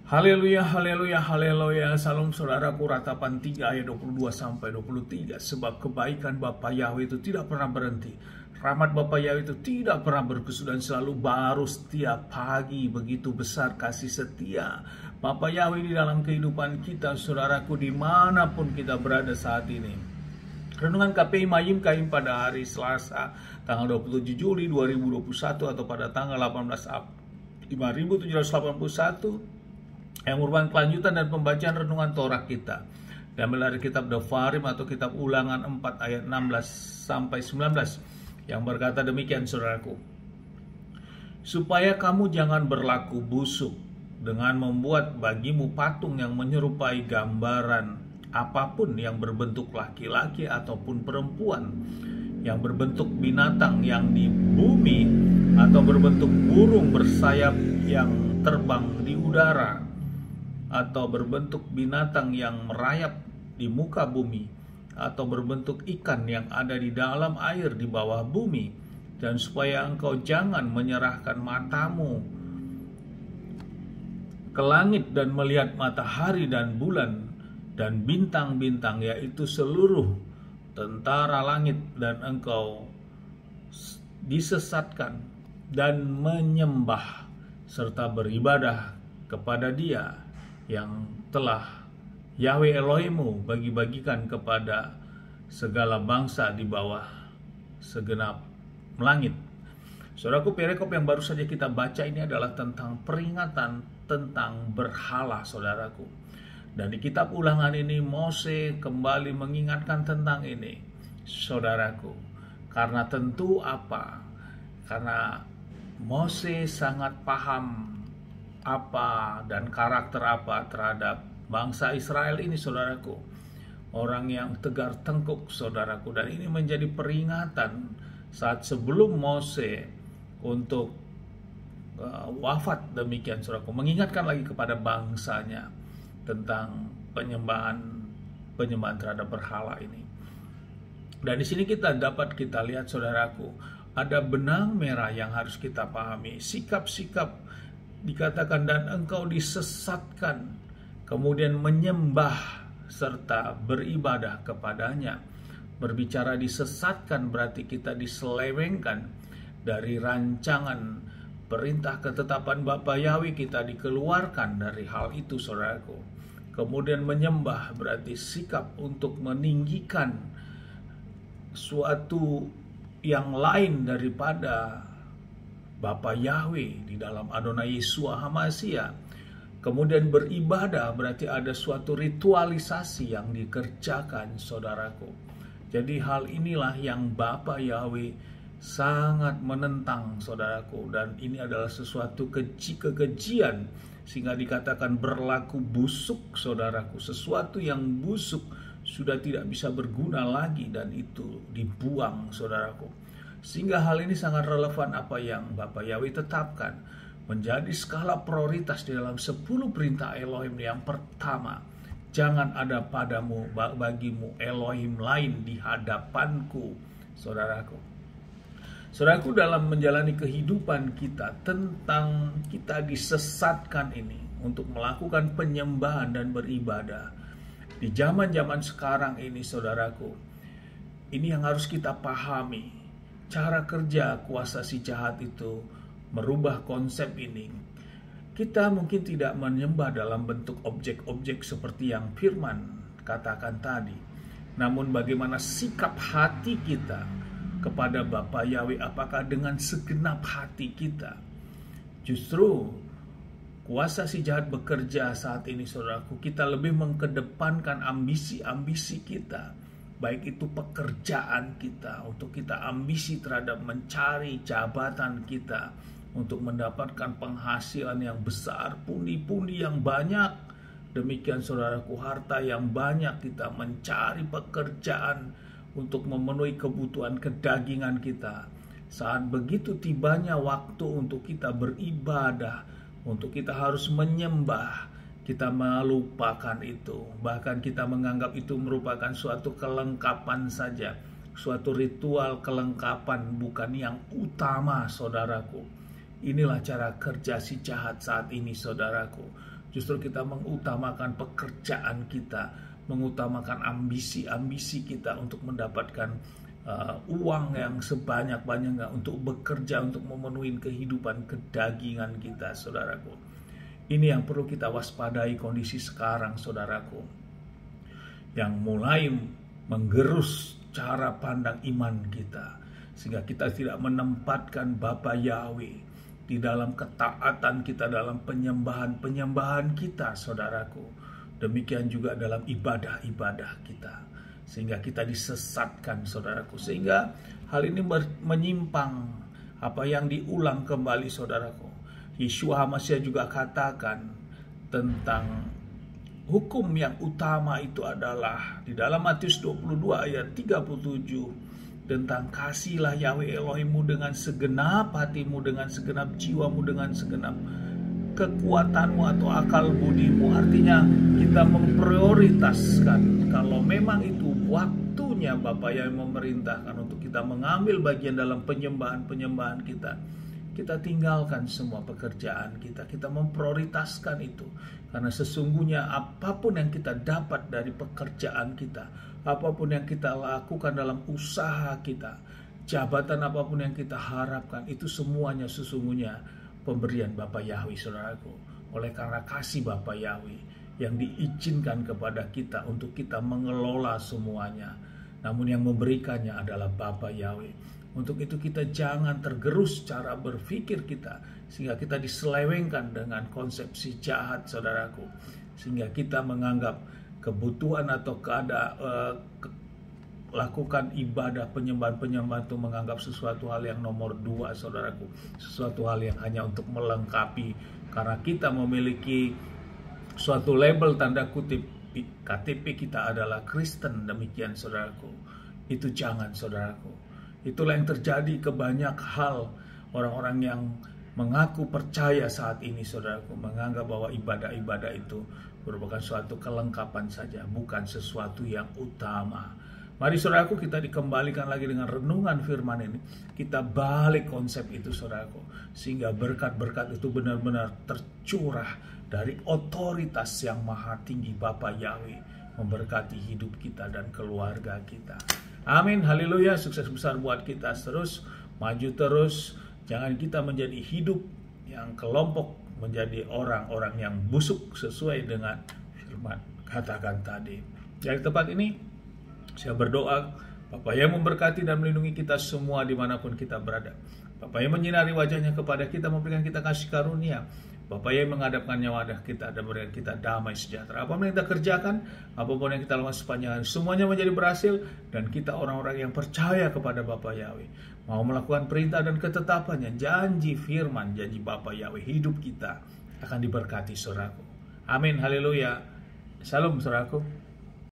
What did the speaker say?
Haleluya, haleluya, haleluya. Salam saudaraku, Ratapan 3 ayat 22 sampai 23. Sebab kebaikan Bapa Yahweh itu tidak pernah berhenti. Rahmat Bapa Yahweh itu tidak pernah berkesudahan dan selalu baru setiap pagi. Begitu besar kasih setia Bapa Yahweh di dalam kehidupan kita, saudaraku, dimanapun kita berada saat ini. Renungan KPI Mayim Kaim pada hari Selasa tanggal 27 Juli 2021 atau pada tanggal 18 April 5781 yang merupakan kelanjutan dan pembacaan renungan Torah kita. Diambil dari kitab Devarim atau kitab Ulangan 4 ayat 16 sampai 19 yang berkata demikian, saudaraku. Supaya kamu jangan berlaku busuk dengan membuat bagimu patung yang menyerupai gambaran apapun yang berbentuk laki-laki ataupun perempuan, yang berbentuk binatang yang di bumi atau berbentuk burung bersayap yang terbang di udara, atau berbentuk binatang yang merayap di muka bumi, atau berbentuk ikan yang ada di dalam air di bawah bumi. Dan supaya engkau jangan menyerahkan matamu ke langit dan melihat matahari dan bulan dan bintang-bintang, yaitu seluruh tentara langit, dan engkau disesatkan dan menyembah serta beribadah kepada Dia yang telah Yahweh Elohimmu bagi-bagikan kepada segala bangsa di bawah segenap langit. Saudaraku, perikop yang baru saja kita baca ini adalah tentang peringatan tentang berhala, saudaraku. Dan di kitab Ulangan ini Mose kembali mengingatkan tentang ini, saudaraku. Karena tentu apa? Karena Mose sangat paham apa dan karakter apa terhadap bangsa Israel ini, saudaraku. Orang yang tegar tengkuk, saudaraku. Dan ini menjadi peringatan saat sebelum Mose untuk wafat demikian, saudaraku. Mengingatkan lagi kepada bangsanya tentang penyembahan terhadap berhala ini. Dan di sini kita lihat, saudaraku, ada benang merah yang harus kita pahami. Sikap-sikap dikatakan dan engkau disesatkan, kemudian menyembah serta beribadah kepadanya. Berbicara disesatkan berarti kita diselewengkan dari rancangan perintah ketetapan Bapa Yahweh, kita dikeluarkan dari hal itu, saudaraku. Kemudian menyembah berarti sikap untuk meninggikan suatu yang lain daripada Bapa Yahweh di dalam Adonai Yeshua HaMashiach. Kemudian beribadah berarti ada suatu ritualisasi yang dikerjakan, saudaraku. Jadi hal inilah yang Bapa Yahweh sangat menentang, saudaraku. Dan ini adalah sesuatu kekejian sehingga dikatakan berlaku busuk, saudaraku. Sesuatu yang busuk sudah tidak bisa berguna lagi dan itu dibuang, saudaraku. Sehingga hal ini sangat relevan apa yang Bapa Yahweh tetapkan menjadi skala prioritas di dalam 10 perintah Elohim. Yang pertama, jangan ada bagimu Elohim lain di hadapanku, saudaraku. Saudaraku, dalam menjalani kehidupan kita, tentang kita disesatkan ini untuk melakukan penyembahan dan beribadah di zaman-zaman sekarang ini, saudaraku. Ini yang harus kita pahami. Cara kerja kuasa si jahat itu merubah konsep ini. Kita mungkin tidak menyembah dalam bentuk objek-objek seperti yang firman katakan tadi. Namun bagaimana sikap hati kita kepada Bapa Yahweh, apakah dengan segenap hati kita? Justru kuasa si jahat bekerja saat ini, saudaraku. Kita lebih mengedepankan ambisi-ambisi kita, baik itu pekerjaan kita, untuk kita ambisi terhadap mencari jabatan kita, untuk mendapatkan penghasilan yang besar, pundi-pundi yang banyak. Demikian, saudaraku, harta yang banyak, kita mencari pekerjaan untuk memenuhi kebutuhan kedagingan kita. Saat begitu tibanya waktu untuk kita beribadah, untuk kita harus menyembah, kita melupakan itu. Bahkan kita menganggap itu merupakan suatu kelengkapan saja, suatu ritual kelengkapan, bukan yang utama, saudaraku. Inilah cara kerja si jahat saat ini, saudaraku. Justru kita mengutamakan pekerjaan kita, mengutamakan ambisi-ambisi kita untuk mendapatkan uang yang sebanyak-banyaknya, untuk bekerja, untuk memenuhi kehidupan kedagingan kita, saudaraku. Ini yang perlu kita waspadai kondisi sekarang, saudaraku, yang mulai menggerus cara pandang iman kita, sehingga kita tidak menempatkan Bapa Yahweh di dalam ketaatan kita, dalam penyembahan kita, saudaraku. Demikian juga dalam ibadah-ibadah kita, sehingga kita disesatkan, saudaraku. Sehingga hal ini menyimpang apa yang diulang kembali, saudaraku. Yeshua HaMashiach juga katakan tentang hukum yang utama itu adalah di dalam Matius 22 ayat 37, tentang kasihlah Yahweh Elohimmu dengan segenap hatimu, dengan segenap jiwamu, dengan segenap kekuatanmu atau akal budimu. Artinya kita memprioritaskan, kalau memang itu waktunya Bapak yang memerintahkan untuk kita mengambil bagian dalam penyembahan kita, kita tinggalkan semua pekerjaan kita memprioritaskan itu. Karena sesungguhnya apapun yang kita dapat dari pekerjaan kita, apapun yang kita lakukan dalam usaha kita, jabatan apapun yang kita harapkan, itu semuanya sesungguhnya pemberian Bapa Yahweh, saudaraku. Oleh karena kasih Bapa Yahweh yang diizinkan kepada kita untuk kita mengelola semuanya. Namun yang memberikannya adalah Bapa Yahweh. Untuk itu kita jangan tergerus cara berpikir kita, sehingga kita diselewengkan dengan konsepsi jahat, saudaraku. Sehingga kita menganggap kebutuhan atau lakukan ibadah penyembahan itu menganggap sesuatu hal yang nomor 2, saudaraku. Sesuatu hal yang hanya untuk melengkapi, karena kita memiliki suatu label tanda kutip, KTP kita adalah Kristen, demikian, saudaraku. Itu jangan, saudaraku. Itulah yang terjadi ke banyak hal orang-orang yang mengaku percaya saat ini, saudaraku, menganggap bahwa ibadah-ibadah itu merupakan suatu kelengkapan saja, bukan sesuatu yang utama. Mari, saudaraku, kita dikembalikan lagi dengan renungan firman ini. Kita balik konsep itu, saudaraku, sehingga berkat-berkat itu benar-benar tercurah dari otoritas yang maha tinggi Bapa Yahweh, memberkati hidup kita dan keluarga kita. Amin, haleluya. Sukses besar buat kita, terus maju terus. Jangan kita menjadi hidup yang kelompok, menjadi orang-orang yang busuk sesuai dengan firman katakan tadi. Dari tempat ini saya berdoa Bapa yang memberkati dan melindungi kita semua dimanapun kita berada. Bapa yang menyinari wajahnya kepada kita, memberikan kita kasih karunia. Bapa yang menghadapkannya wadah kita dan memberikan kita damai sejahtera. Apapun yang kita kerjakan, apapun yang kita lakukan sepanjang hari, semuanya menjadi berhasil. Dan kita orang-orang yang percaya kepada Bapa Yahweh, mau melakukan perintah dan ketetapannya, janji firman, janji Bapa Yahweh, hidup kita akan diberkati, saudaraku. Amin, haleluya. Salam, saudaraku.